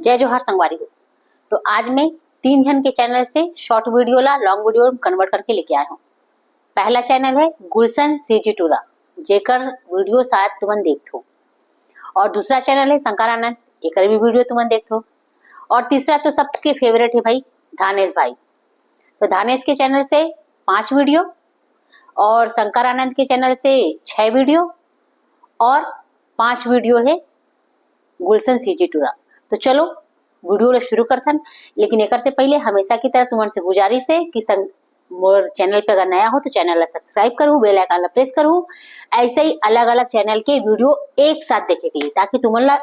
जय जोहार संगवारी हो। तो आज मैं 3 जन के चैनल से शॉर्ट वीडियो ला लॉन्ग वीडियो में कन्वर्ट करके लेके आया हूँ। पहला चैनल है गुलशन सीजी टूरा, जेकर वीडियो शायद तुमन देखो। और दूसरा चैनल है शंकर आनंद, एक भी वीडियो तुमन देखो। और तीसरा तो सबके फेवरेट है भाई धानेश भाई। तो धानेश के चैनल से 5 वीडियो और शंकर आनंद के चैनल से 6 वीडियो और 5 वीडियो है गुलशन सीजी टूरा। तो चलो वीडियो शुरू करथन, लेकिन एक से पहले हमेशा की तरह तुमन से गुजारिश है कि मोर चैनल पे अगर नया हो तो चैनल ला सब्सक्राइब करूँ, बेल आइकन ला प्रेस करूँ। ऐसे ही अलग अलग चैनल के वीडियो एक साथ देखे के लिए, ताकि तुमन ला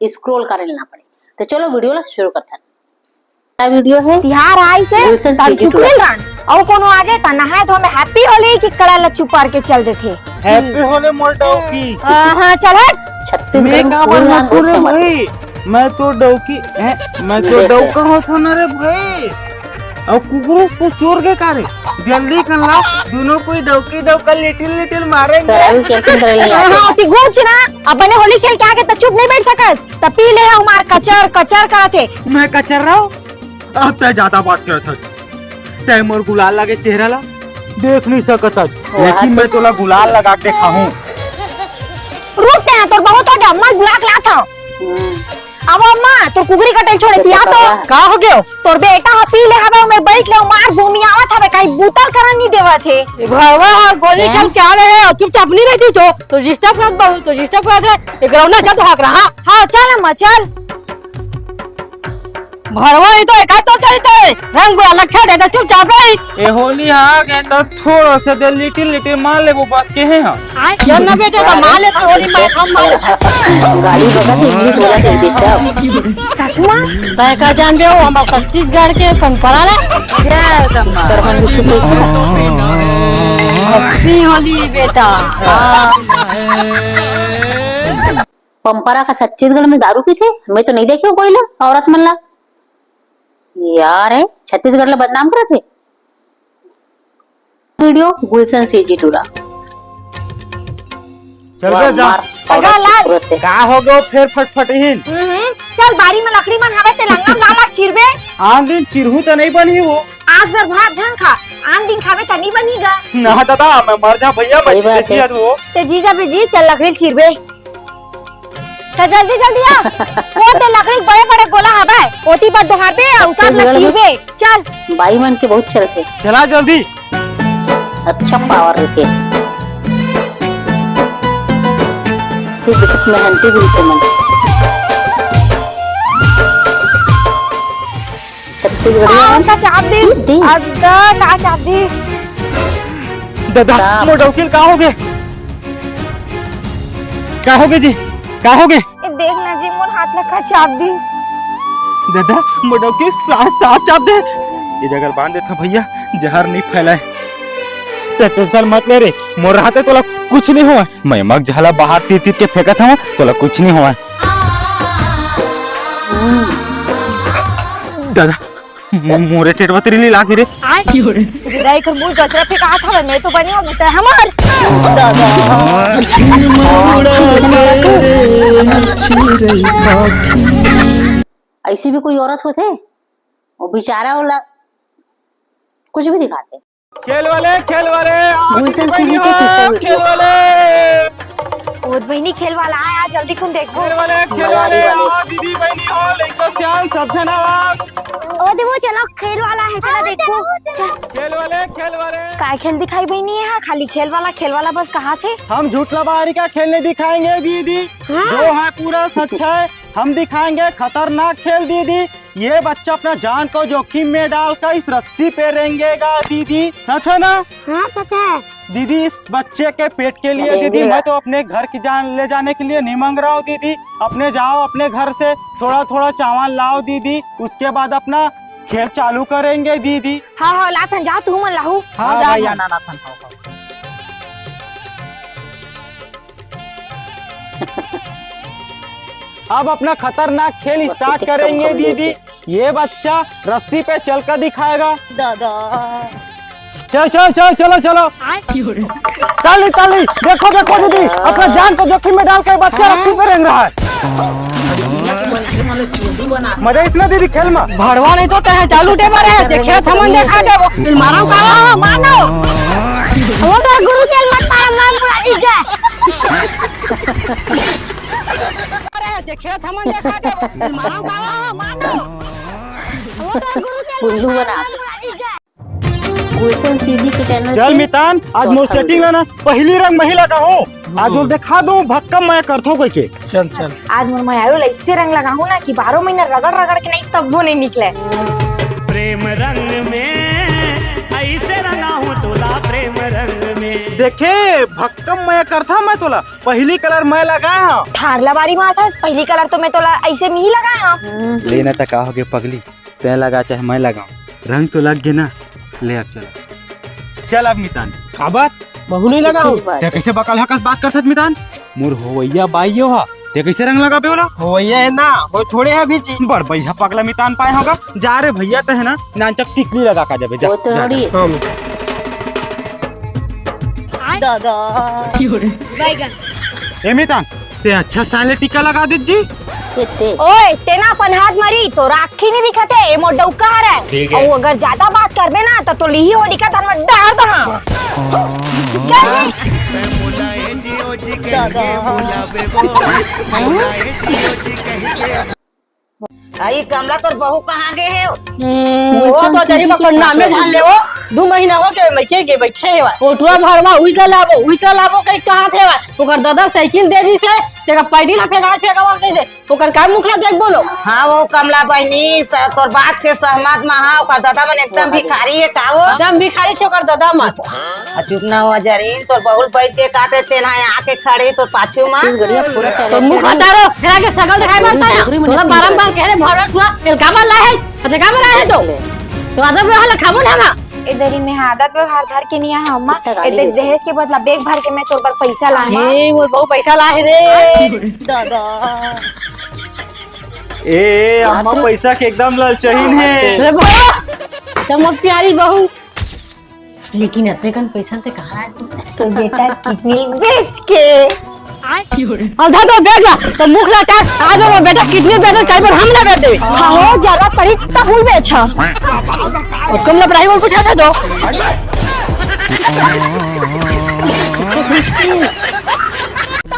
स्क्रॉल करे ना पड़े। तो चलो वीडियो ला शुरू करथन। वीडियो है तिहार आई से और कोनो आगे तना है तो हमें हैप्पी होली की कड़ा ला छुपार के चल देथे। हैप्पी होली मोर डौकी। हां चल हट। मैं का बन रे भाई, मैं तो डौकी है, मैं तो डौका हो था ना रे भाई। और कुकुर को चोर के कारे जल्दी कर ला, दोनों कोई डौकी डौका लिटिल लिटिल मारेंगे। हां ती गोच ना अपने होली खेल के आके त चुप नहीं बैठ सकस, त पी ले हमार कचर कचर कहते। मैं कचर रहा हूं, अब तय ज्यादा बात करत है। तय मोर गुलाल लगे चेहरा ला देख नहीं सकत, लेकिन मैं तोला गुलाल लगा के देखा हूं। रुक ते तोर बहुत हो गया, मत ब्लॉक ला था। अब अम्मा तो कुकरी कटल छोड़े दिया तो का हो गयो? तोर बेटा ह पी ले हवे में बैठ ले मार भूमि आवत हवे, कहीं बूतल करन नहीं देवत है। भरवा गोली चल क्या रहे, चुपचाप नहीं रहती तो डिस्टर्ब मत बहु, तो डिस्टर्ब कर दे ग्राउंड जा तो हाक रहा। हां चल अम्मा चल। भरवा ये तो एक तो चलते रंग गुलाल खेल दे, चुपचाप रह। ए होली आ गए तो थोड़ा सा दे लिटिल लिटिल मार ले, वो बस के हैं। हां जब ना बेटे तो मार ले, होली में हम मार गाड़ी बगा के इंग्लिश बोला के डिस्टर्ब। ससुआ तय का जान दे हो हम छत्तीसगढ़ के परंपरा ला जय सरपंच हैप्पी होली बेटा। पंपरा का छत्तीसगढ़ में दारू पी थे, मैं तो नहीं देखी हूँ कोई ला औरत मन ला यार है छत्तीसगढ़ ला बदनाम करे थे। वीडियो गुलशन सीजी टूरा चल गया जा अगा ला का हो गो फिर फटफटहीन। चल बारी में लकड़ी मन हवे ते लंगा मामा चिरबे। आन दिन चिरहू तो नहीं बनी वो, आज बार भात झन खा, आन दिन खावे त नहीं बनीगा ना दादा। मैं मर जा भैया, बच गई वो ते जीजा पे जी चल लकड़ी चिरबे। तो जल्दी जल्दी आ, वो ते लकड़ी बड़े बड़े गोला हवे ओती पर दोहाबे और सब ला चिरबे। चल बाई मन के बहुत चलते, चला जल्दी। अच्छा पावर रहते फिर बहुत मेहनती भी थे मन। छत्तीसगढ़ का चाप दे अद्दा का चाप दे। दादा मोर डौकी का हो गए, का हो गए जी, का हो गए? ए देख ना जी मोर हाथ ला का चाप दी। दादा मोर डौकी साफ चाप दे, ये जगह बांध दे था भैया, जहर नहीं फैलाए। टेंशन मत ले रे, मोर हाथे तोला कुछ नहीं हुआ। मैं मग झाला बाहर तीर तीर के फेंकत हूं, तोला कुछ नहीं हुआ। दादा मोरे टेटवा तेरी लागी रे। विदाई कर मुंह गचरा फेंका हाथ हवे, मैं तो बनी हो मुता हमार। ऐसी भी कोई औरत होते वो बेचारा वाला कुछ भी दिखाते। खेल वाले गुलशन सीजी के किस्से वीडियो। खेल वाले ओद बहनी खेल वाला आया, जल्दी कुन देखो। खेल वाले दीदी बहनी हो लइका सियान सब जना ओ देखो चलो खेल वाला है, चलो देखो। चल खेल वाले काय खेल दिखाई बहनी है, खाली खेल वाला बस कहा थे। हम झूठला बाहरी का खेलने दिखाएंगे दीदी। जो है पूरा सच है, हम दिखाएंगे खतरनाक खेल दीदी। ये बच्चा अपना जान को जोखिम में डालकर इस रस्सी पे रेंगेगा दीदी। सच है ना? हाँ सच है दीदी। इस बच्चे के पेट के लिए दीदी मैं तो अपने घर की जान ले जाने के लिए नहीं मांग रहा हूँ दीदी। अपने जाओ अपने घर से थोड़ा थोड़ा चावल लाओ दीदी, उसके बाद अपना खेल चालू करेंगे दीदी। हाँ हाँ लाथन जा तू मन लाहू। हाँ भैया ना लाथन। अब अपना खतरनाक खेल स्टार्ट करेंगे दीदी। ये बच्चा रस्सी पे चलकर दिखाएगा। दादा चल चल चल चलो चलो ताली ताली। देखो देखो दीदी, अपना जान को जोखिम में डाल कर बच्चा रस्सी पे रेंग रहा है। मजा इसमें दीदी खेल में भड़वा नहीं तो तहे चालू टे मारे जे खेत हमन देखा जाबो फिर मारो का मानो वो तो गुरु चल मत मार मार बुलाजी जा अरे जे खेत हमन देखा जाबो फिर मारो का मानो वो तो गुरु चल उल्लू बना बुलाजी जा गुलशन सीजी के चैनल चल से मितान आज मोर सेटिंग ना पहली रंग महिला का हो आज बोल दिखा दो भक्कम मैं करथो कोई के चल चल आज मोर मैं आयो ऐसे रंग लगाऊं ना कि 12 महीना रगड़ रगड़ के नहीं तब वो नहीं निकले प्रेम रंग में ऐसे रंगा हूँ तोला प्रेम रंग में। देखे भक्कम मैं करथा मैं तोला पहली कलर मैं लगाया हां ठारला बारी मार था पहली कलर तो मैं तो ऐसे में ही लगाया लेना तक का होगे पगली तै लगा चाहे मैं लगाऊं रंग तो लग गए ना ले अब चल अब मितान का बात बहु नहीं लगा ते कैसे बकल हकस बात करथत मितान मोर होवैया बाइयो हा ते कैसे रंग लगा पे बोला होवैया है ना वो थोड़े है बीच बड़ भैया पगला मितान पाए होगा जा रे भैया ते है ना नानचक टिकली लगा का जाबे जा वो तो थोड़ी दादा ए मितान ते अच्छा साले टिका लगा दीजिए कितने ओए तेना अपन हाथ मरी तो राखी नहीं दिखते ए मोर डौका है ठीक है। और अगर ज्यादा बात करबे ना तो लिही हो दिखत हम डार दहा चल आई कमला तोर बहू कहाँ गए है? वो तो तेरी पकड़ना में जान ले वो 2 महीना हो के बैठे के बैठे है ओटवा भरवा उइसा लाबो कहीं कहां थे ओकर दादा साइकिल दे दी से तेरा पैडी ना फेंका कैसे ओकर का मुखला देख बोलो हाँ वो कमला बहनी तोर बात के सहमत में हाँ ओकर दादा मन एकदम भिखारी है का वो एकदम भिखारी छे ओकर दादा मत चुप ना हो जरीन तोर बहुल बैठ के काते तेन है आके खड़े तोर पाछू में इस गड़िया पूरा तो मुख हटारो फेरा के सकल दिखाई पड़ता है तोला बारंबार कह रहे भरत हुआ तेल कामल लाए है अच्छा कामल लाए है तो आदब रहल खाबो ना ना इधर ही में आदत व्यवहार धर के नहीं है अम्मा इधर दहेज के बदला बैग भर के मैं तोर पर पैसा लाए ए मोर बहु पैसा लाए रे दादा ए अम्मा पैसा के एकदम ललचहीन है अरे बहू चमक प्यारी बहू लेकिन अते कन पैसा से कहां है तो बेटा किडनी बेच के अधा तो बैठ जा तो मुख लटा आज वो बेटा किडनी बेच कहीं पर हमला कर देवे हां ज्यादा पड़ी तो फूल बेचा और कमला पढ़ाई बोल कुछ ऐसा दो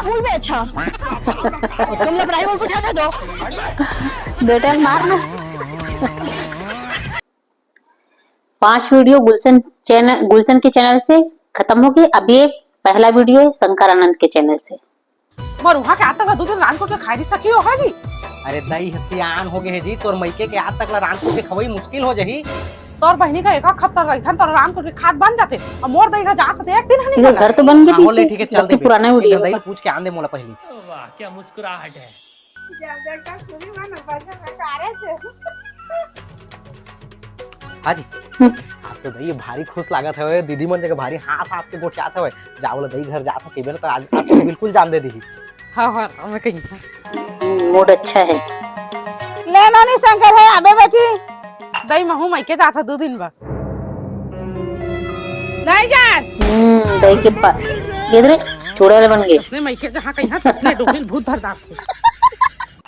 फूल बेचा और कमला पढ़ाई बोल कुछ ऐसा दो बेटा मारना 5 वीडियो गुलशन के चैनल से खत्म हो गए। अभी एक पहला वीडियो है शंकर आनंद के चैनल से। मोर उहा के आता का दूध रान को खाई नहीं सकी हो जी अरे दई हसियान हो गए है जी तोर मैके के आज तक ला रान को के खवई मुश्किल हो जही तोर बहनी का एक खत्तर रही थन तोर रान को खाद बन जाते और मोर दई का जात एक दिन हनी इधर घर तो बन गए बोले ठीक है चल दे पुराना वीडियो दई पूछ के आन दे मोला पहली वाह क्या मुस्कुराहट है। हाजी आप तो दई भारी खुश लागत है दीदी मन जगह भारी हाथ के बोचात है जावल दई घर जात केबे तो आज तो बिल्कुल जान दे दी हां हां मैं कहीं मूड अच्छा है। ले नानी शंकर है अबे बेटी दई महू मायके जात 2 दिन बा नहीं जास दही के पास इधर चूड़े बन गए। उसने मायके जहां कहीं तसने डोबिल भूत धर दाख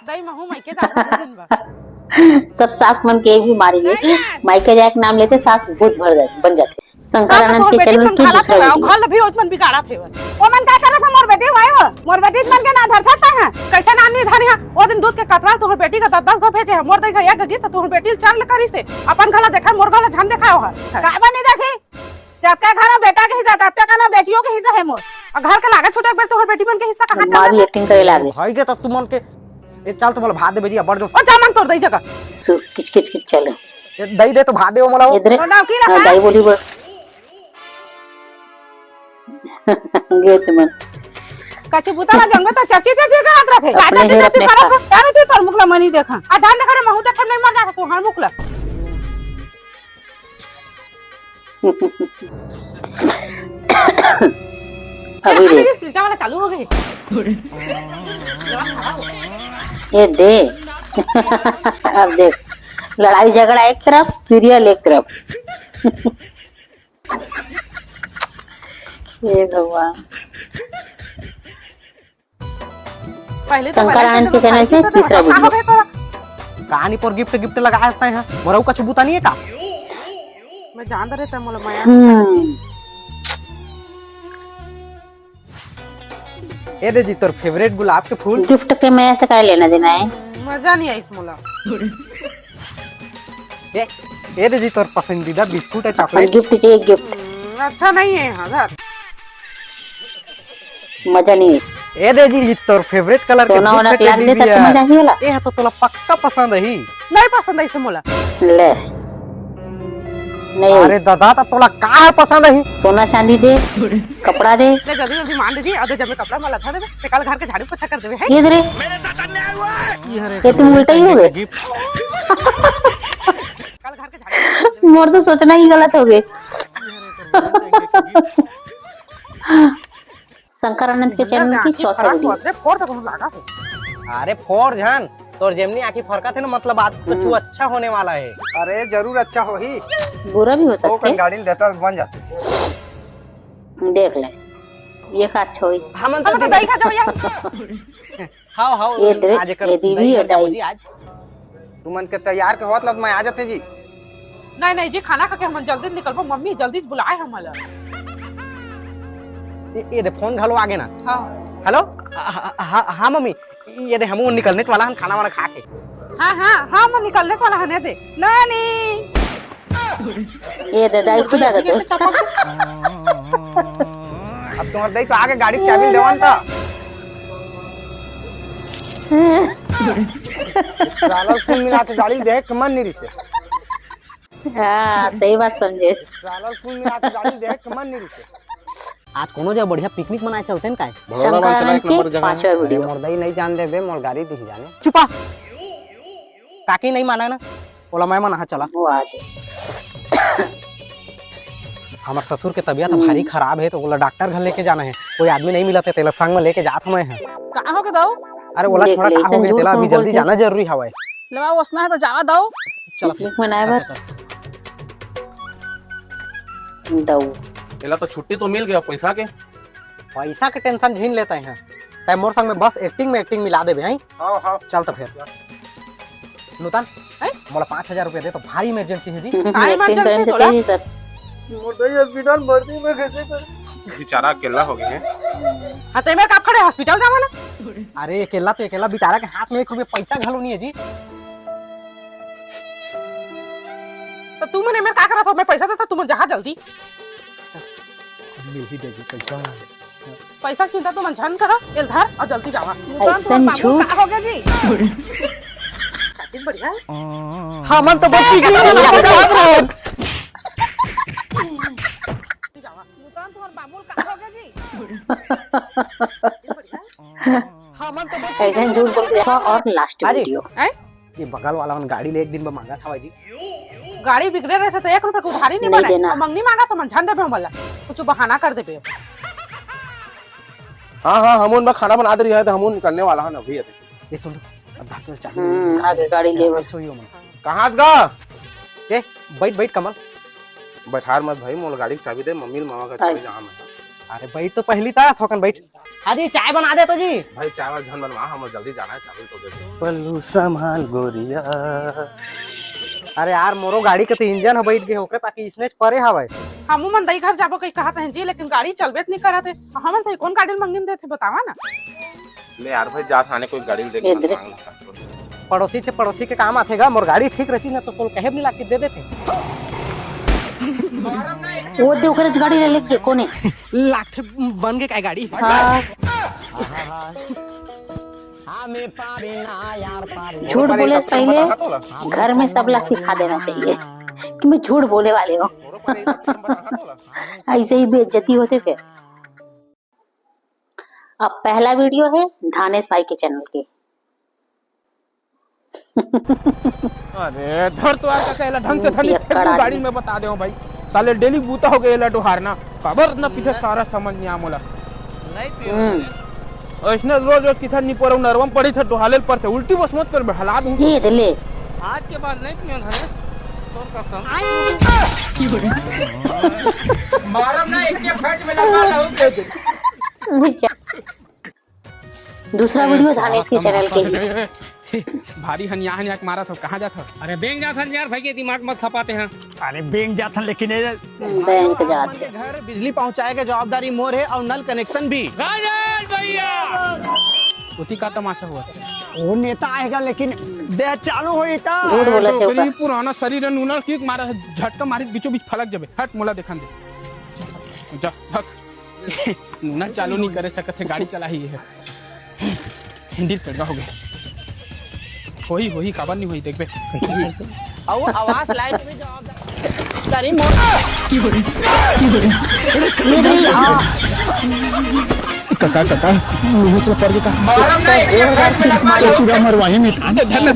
दई महू मायके जात 2 दिन बा सब सास मन के एक भी मारी गई माइका जाए नाम लेते सास भूत भर जाते बन जाते। शंकर आनंद के चैनल की दूसरा वीडियो। घर भी उसमन बिगाड़ा थे वो मन का करत मोर बेटी भाई वो मोर बेटी मन के ना धरता है कैसे नाम नहीं धरी है वो दिन दूध के कतरा तोहर बेटी का 10 गो भेजे है मोर दई का एक गगी त तोहर बेटी 4 लकड़ी से अपन गला देखा मोर गला झम देखाओ है का बनी देखी जतका घर बेटा के हिस्सा तत्ते का ना बेटियों के हिस्सा है मोर और घर का लागत छोटा बेर तोहर बेटी मन के हिस्सा कहां माँ भी एक्टिंग करे लागे। भाई के तब तुम मन के ए चल तो मोला भात दे बेजी बड़ जो ओ जा मन तोड़ दई जगह किच किच किच चलो दई दे तो भात दे मोला इधर ना की रखा दही बोली बोल गए तुम कछु बुता ना जंग में तो चर्ची चर्ची का हाथ रखे राजा अपने जी घर चर्ची अपने करो यार तू तोर मुखला मनी देखा आ धान देखा महू देखे नहीं मर जाता तू हर मुखला अभी देख स्प्रिटा वाला चालू हो गई ये दे अब देख लड़ाई झगड़ा एक तरफ सीरियल एक तरफ। ये भगवान। पहले तो शंकर आनंद के चैनल से तीसरा वीडियो। कहानी पर गिफ्ट गिफ्ट लगा सकते हैं मोरा कुछ बुता नहीं है का मैं जान रहे मोला माया ए दे जी तोर फेवरेट गुलाब के फूल गिफ्ट के मैं ऐसे क्या लेना देना है? मजा नहीं आई इस मोला। ए दे जी तोर पसंदीदा बिस्कुट है और चॉकलेट गिफ्ट चाहिए गिफ्ट, अच्छा नहीं है यहाँ घर। मजा नहीं है। ए दे जी तोर फेवरेट कलर के सोना फूल वोना के के लाग टेडी दे बियर। तो मजा नहीं होला। ए तो तोला पक्का पसंद है नहीं पसंद है इसे मोला। ले नहीं, अरे दादा तो तोला का है पसंद है सोना चांदी दे, कपड़ा दे, ले जल्दी जल्दी मान दीजिए अरे जब मैं कपड़ा माला था देवे ते कल घर के झाड़ू पोछा कर देवे है। ये दे रे, ये तुम उल्टा ही हो गए। कल घर के झाड़ू मोर तो सोचना ही गलत हो गए। शंकर आनंद के चैनल की चौथा वीडियो। अरे फोड़ तक लगा है। अरे फोर जान तोर जेमनी आंखी फरका थे ना मतलब आज कुछ अच्छा होने वाला है अरे जरूर अच्छा हो ही बुरा भी हो सकते गाड़ी देता बन जाते हैं। देख ले ये का अच्छा होइस। हम अब तो दही खा जाओ यार। हां हां ये दे, आज कर ये दीदी और दाई। आज तू मन के तैयार के होत लब मैं आ जाते जी नहीं नहीं जी खाना खा के हम जल्दी निकलबो मम्मी जल्दी बुलाए हमला। ये दे फोन घलो आगे ना हां हेलो हां मम्मी ये दे हम निकलने वाला हम खाना वाला खा के हां हां हां मैं निकलने वाला है दे नानी ये दे दाई खुदा दे। अब तुम्हारे दई तो आगे गाड़ी की चाबी देवन था साला कुल मिला के गाड़ी देख मन नहीं से हाँ सही बात समझे। साला कुल मिला के गाड़ी देख मन नहीं से आज कोनो जगह बढ़िया पिकनिक मनाए चलते हैं काय शंकर आनंद के पांचवा वीडियो। मोर दई नहीं जान दे बे मोर गाड़ी दिख जाने चुपा काकी नहीं माना ना बोला मैं मना चला वो आ दे। हमारे ससुर के तबीयत भारी खराब है तो बोला डॉक्टर घर लेके जाना है कोई आदमी नहीं मिला तेला संग में लेके जात मैं है कहां हो के दो अरे बोला देख थोड़ा ले, का हो ऐसे गया झूठ तेला अभी क्यों जल्दी बोलते? जाना जरूरी हवा है लवा वसना है तो जावा दो चलो पिकनिक मनाए बर दऊ। एला तो छुट्टी तो मिल गया पैसा के पैसा के टेंशन झीन लेते हैं तय मोर संग में बस एक्टिंग में एक्टिंग मिला देबे हैं हां हां चल तो फिर नूतन मोला 5000 रुपया दे तो भारी इमरजेंसी है जी काय इमरजेंसी एक्टिंग तोला? करने से मोर दई हॉस्पिटल भर्ती में कैसे कर बेचारा अकेला हो गया है हां ते में कब खड़े हॉस्पिटल जावा ना। अरे अकेला तो अकेला बेचारा के हाथ में 1 रुपया पैसा घलो नहीं है जी तो तू मैंने मेरे का करा था मैं पैसा देता तू जहां जल्दी मिल ही देगी पैसा पैसा की चिंता तू मन झन करो एल धर और जल्दी जावा। ऐसा झूठ। का हो गया जी काचिन बढ़िया है। हां मन तो बच्ची के जावा मुतान तुम्हार बाबूल का हो गया जी काचिन बढ़िया है। हां मन तो बच्ची ऐसा झूठ बोल के देखो। और लास्ट हाजी। वीडियो ये बगल वाला मन गाड़ी ले एक दिन में मांगा था जी गाड़ी बिगड़े रहे थे तो 1 रुपया को उधारी नहीं नहीं बनाए देना। और मंगनी मांगा तो मन झन देबे हमला कुछ बहाना कर देबे। हाँ हाँ हम उनका खाना बना दे रही है तो हम निकलने वाला है ना भैया ये सुन अब डॉक्टर चालू आगे गाड़ी ले बर। छोइयो मन कहाँ गा ए बैठ बैठ कमल बैठार मत भाई मोल गाड़ी की चाबी दे मम्मी मामा का चाबी जहाँ में अरे बैठ तो पहली था थोकन बैठ हाजी चाय बना दे तो जी भाई चाय वाला झन बनवा हम जल्दी जाना है चाबी तो दे दे पल्लू संभाल गोरिया अरे यार मोरो गाड़ी के तो इंजन है बैठ गए होके ताकि इसने परे हवे हमू मन दई घर जाबो कहीं कहत हैं जी लेकिन गाड़ी चलबेत नहीं करत है हमन से कौन गाड़ी मंगनी देथे बतावा ना। ले यार भाई जा थाने कोई गाड़ी इधर। देख पड़ोसी से पड़ोसी के काम आतेगा मोर गाड़ी ठीक रहती ना तो तोल कहे भी ला के दे देते वो दे ओकरे गाड़ी ले लेके कोने लाख बन गए काय गाड़ी हाँ झूठ बोले से पहले घर में सब लोग सिखा देना चाहिए कि मैं झूठ बोले वाले हूँ। ऐसे ही बेइज्जती होते फिर। अब पहला वीडियो है धानेश भाई के चैनल के। अरे धर तो आका कहला ढंग से धनी पियक्कड़ फेंक आदमी। गाड़ी में बता दे भाई साले डेली बूता हो गया तो हारना खबर न पीछे सारा समझ नहीं आमोला ऐसने रोज रोज किधर नहीं पड़ो नरवम पड़ी थे तो हालेल पर थे उल्टी बस मत कर हला दूं ये दे ले आज के बाद नहीं पियो धनेश तोर कसम मारम ना एक के फट में लगा लो दूसरा वीडियो धानेश के चैनल के ही। भारी हनिया हनिया के मारा था, कहाँ जाता? अरे बैंक जाता यार, भाई के दिमाग मत खपाते हैं। अरे बैंक जाता लेकिन बैंक जाते घर बिजली पहुंचाए का जवाबदारी मोर है और नल कनेक्शन भी। राजन भैया उसी का तमाशा हुआ था। वो नेता आएगा लेकिन दे चालू होई ता झूठ बोला थे ऊपर। पुराना शरीर नूनर किक मारा है, झटका मारी बीचों बीच फलक जबे। हट मोला देखन दे जा हट। नूनर चालू नहीं करे सकत है, गाड़ी चला ही है। हिंदी पेड़गा हो गया। होई खबर नहीं हुई देखबे। और आवाज लाइन में जवाबदारी मोर। कका मुंह से पड़ गया पूरा मरवाही में था। धन में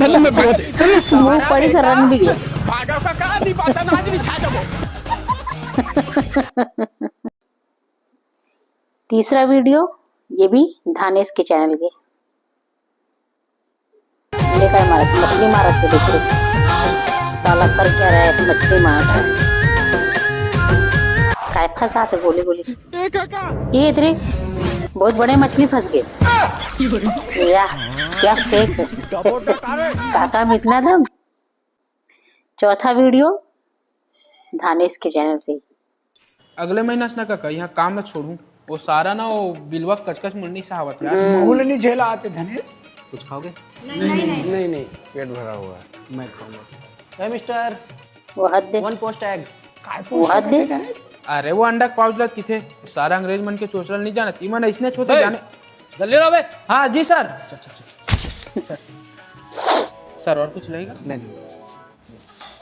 मुंह पड़ी से रंग भी गया। भागा का नहीं पता ना आज नहीं छा जाबो। तीसरा वीडियो ये भी धानेश के चैनल के। देखा है मारा मछली मारा के देख रहे साला कर क्या रहा है, मछली मार रहा है। काय फंसा गोली गोली ये इतने बहुत बड़े मछली फंस गए। या क्या फेक काका में इतना दम। चौथा वीडियो धानेश के चैनल से। अगले महीना से ना काका यहाँ काम ना छोड़ू, वो सारा ना वो बिलवा कचकच मुन्नी साहब यार। भूल नहीं झेला आते धनेश। कुछ खाओगे? नहीं पेट भरा हुआ है, मैं खाऊंगा। ए मिस्टर वो हद दे, 1 पोस्ट एग। वो हद दे। अरे वो अंडा पाउचलत किथे सारा अंग्रेज मन के चोचल नहीं जानत, इमन इसने छोटे जाने जल्दी रहो बे। हाँ जी सर। सर और कुछ लगेगा? नहीं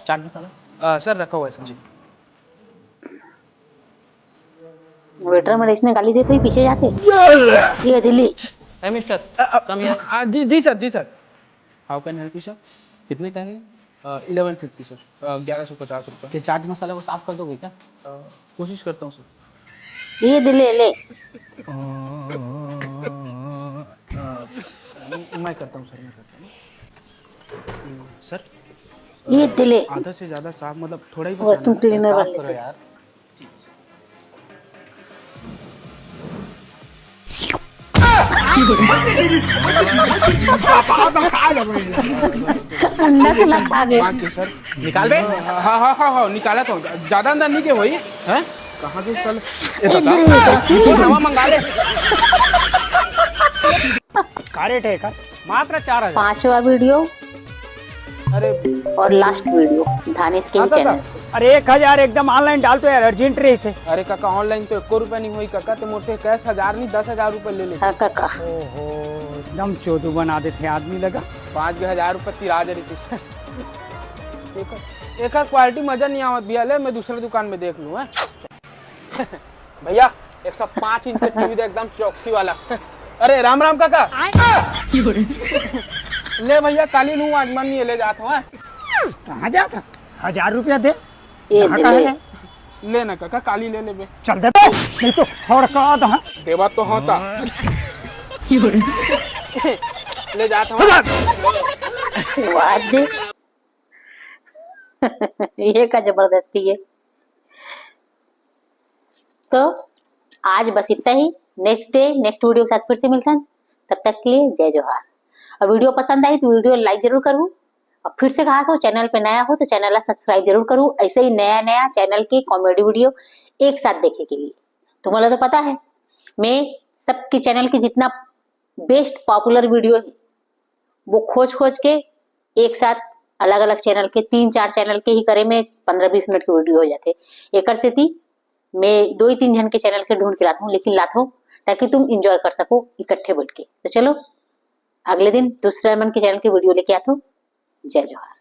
चाट मसाला सर रखा हुआ है सर। वेटर में इसने गाली देते ही पीछे जाके ये दिल्ली। ए मिस्टर कम हियर। जी sir. How can help you sir? कितने का है? 1150 सर। 1150 रुपये। के चाट मसाला को साफ कर दोगे क्या? कोशिश करता हूँ सर। ये दिल्ली ले मैं करता हूँ सर, सर ये दिल्ली। आधा से ज्यादा साफ मतलब थोड़ा ही वो तुम क्लीनर साफ वाले करो यार। अंडा से लगा गए। सर निकाल बे। हाँ निकाला तो ज्यादा अंदर नहीं के वही है। कहाँ से चल हवा मंगा ले। का रेट है का? मात्र 4000। पांचवा वीडियो अरे और लास्ट वीडियो धानेश के चैनल से। अरे 1000 एकदम ऑनलाइन डाल तो यार, अर्जेंट रही से। अरे काका ऑनलाइन तो 1 रुपया नहीं हुई काका, तो मुझसे कैश 1000 नहीं 10,000 रुपये ले ले। हाँ काका ओहो एकदम चोदू बना देते आदमी लगा। 5,000 रुपये तिरा दे रही। एक क्वालिटी मजा नहीं आवत भैया, ले मैं दूसरे दुकान में देख लूँ। भैया 105 इंच टीवी दे एकदम चौकसी वाला। अरे राम काका। ले भैया काली लूँ आज मन नहीं ले जाता हूँ। कहाँ जाता? 1000 रुपया दे। ये दिल्ली। लेना काका काली ले बे। चल दे नहीं तो हड़का दहा। देवा तो होता। ले जाता हूँ। ये का जबरदस्ती है। तो आज बस इतना ही। नेक्स्ट वीडियो के साथ फिर से मिलते हैं। तब तक के लिए जय जोहार। और वीडियो पसंद आई तो वीडियो लाइक जरूर करूँ। और फिर से कहा तो चैनल पे नया हो तो चैनल सब्सक्राइब जरूर करूँ। ऐसे ही नया चैनल के कॉमेडी वीडियो एक साथ देखने के लिए। तुम्हारा तो पता है मैं सबके चैनल के जितना बेस्ट पॉपुलर वीडियो है वो खोज के एक साथ अलग अलग चैनल के 3-4 चैनल के ही करे में 15-20 मिनट की वीडियो हो जाते। एक से थी मैं 2-3 जन के चैनल के ढूंढ के लाता हूँ, लेकिन लाता हूँ ताकि तुम इंजॉय कर सको इकट्ठे बैठ के। तो चलो अगले दिन दूसरे मन के चैनल की वीडियो लेके आता हूँ। जय जोहार।